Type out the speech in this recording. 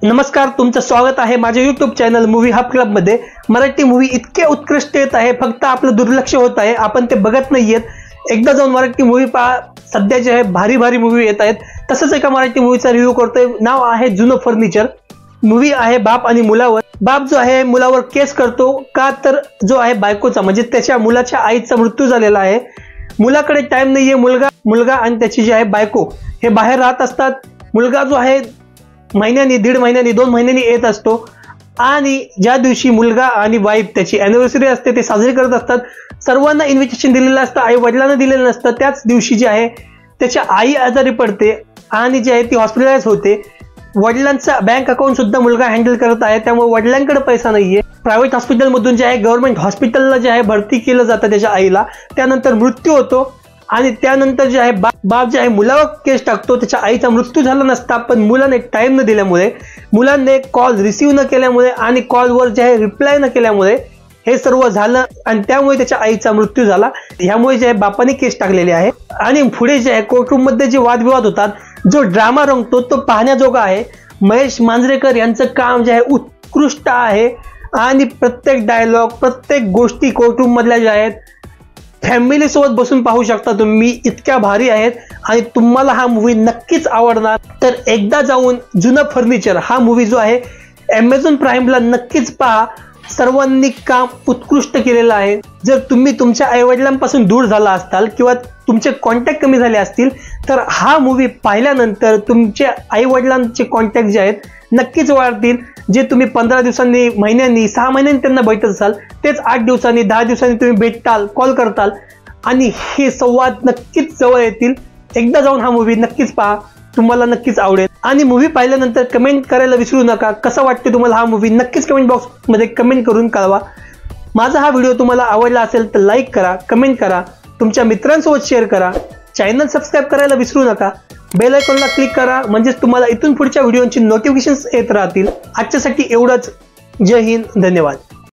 नमस्कार, तुमचं स्वागत आहे माझ्या YouTube channel movie hub club मध्ये। मराठी मूवी इतके उत्कृष्ट येत आहे, फक्त आपलं दुर्लक्ष होत आहे, आपण ते बघत नाहीयेत। एकदा जाऊन मराठी मूवी पहा, सध्या जे आहे भारी भारी मूवी येत आहेत। तसंच एका मराठी मूवीचा रिव्ह्यू करतोय, नाव आहे जुनं फर्निचर। मूवी आहे बाप आणि मुलावर। बाप जो आहे मुलावर केस करतो का तर जो आहे बायकोचा म्हणजे त्याच्या मुलाच्या आईचा मृत्यू झालेला आहे। मुलाकडे टाइम नाहीये। मुलगा आणि त्याची जी आहे बायको हे बाहेर राहत असतात। मुलगा जो आहे महिन्यानी, दीड महिन्यानी, 2 महिन्यांनी येत असतो आणि ज्या दिवशी मुलगा आणि वाईफ त्याची अॅनिव्हर्सरी असते ते साजरी करत असतात। सर्वांना इन्व्हिटेशन दिलेलं असतं, आई वडिलांना दिलेलं नसतं। त्याच दिवशी जे आहे त्याच्या आई आजारी पडते आणि जे आहे ती हॉस्पिटलाइज होते। वडिलांचा बँक अकाउंट सुद्धा मुलगा हँडल करत आहे, त्यामुळे वडिलांकडे पैसा नाहीये। प्रायव्हेट हॉस्पिटल मधून जे आहे गव्हर्नमेंट हॉस्पिटलला जे आहे भरती केलं जातं त्याच्या आईला। त्यानंतर मृत्यू होतो आणि त्यानंतर जे आहे बाप जे आहे मुलावर केस टाकतो। त्याच्या आईचा मृत्यू झाला नसता, पण मुलाने टाइम न दिल्यामुळे, मुलाने कॉल रिसीव्ह न केल्यामुळे आणि कॉलवर जे आहे रिप्लाय न केल्यामुळे हे सर्व झालं आणि त्यामुळे त्याच्या आईचा मृत्यू झाला। ह्यामुळे जे आहे बापाने केस टाकलेली आहे आणि पुढे जे आहे कोर्टरूम मध्ये जे वादविवाद होतात, जो ड्रामा रंगतो तो पाहण्याजोगा आहे। महेश मांजरेकर यांचं काम जे आहे उत्कृष्ट आहे आणि प्रत्येक डायलॉग, प्रत्येक गोष्टी कोर्टरूम मधल्या ज्या आहेत फॅमिली सोबत बसून पाहू शकता तुम्ही, इतक्या भारी आहेत आणि तुम्हाला हा मूवी नक्कीच आवडणार। तर एकदा जाऊन जुनं फर्निचर हा मूवी जो आहे Amazon प्राईमला नक्कीच पहा। सर्वांनी काम उत्कृष्ट केलेलं आहे। जर तुम्ही तुमच्या आईवडिलांपासून दूर झाला असताल किंवा तुमचे कॉन्टॅक्ट कमी झाले असतील तर हा मूवी पाहिल्यानंतर तुमच्या आईवडिलांचे कॉन्टॅक्ट जे आहेत नक्कीच वाढतील। जे तुम्ही 15 दिवसांनी, महिन्यांनी, 6 महिन्यांनी त्यांना भेटत असाल तेच 8 दिवसांनी, 10 दिवसांनी तुम्ही भेटताल, कॉल करताल आणि हे संवाद नक्कीच जवळ येतील। एकदा जाऊन हा मूवी नक्कीच पहा, तुम्हाला नक्कीच आवडेल। आणि मूवी पाहिल्यानंतर कमेंट करायला विसरू नका, कसा वाटते तुम्हाला हा मूवी नक्कीच कमेंट बॉक्स मध्ये कमेंट करून कळवा। माझा हा व्हिडिओ तुम्हाला आवडला असेल तर लाईक करा, कमेंट करा, तुमच्या मित्रांसोबत शेअर करा। चॅनल सबस्क्राइब करायला विसरू नका। बेल आयकॉनला क्लिक करा, म्हणजेच तुम्हाला इथून पुढच्या व्हिडिओची नोटिफिकेशन्स येत राहतील। आजच्यासाठी एवढंच। जय हिंद, धन्यवाद।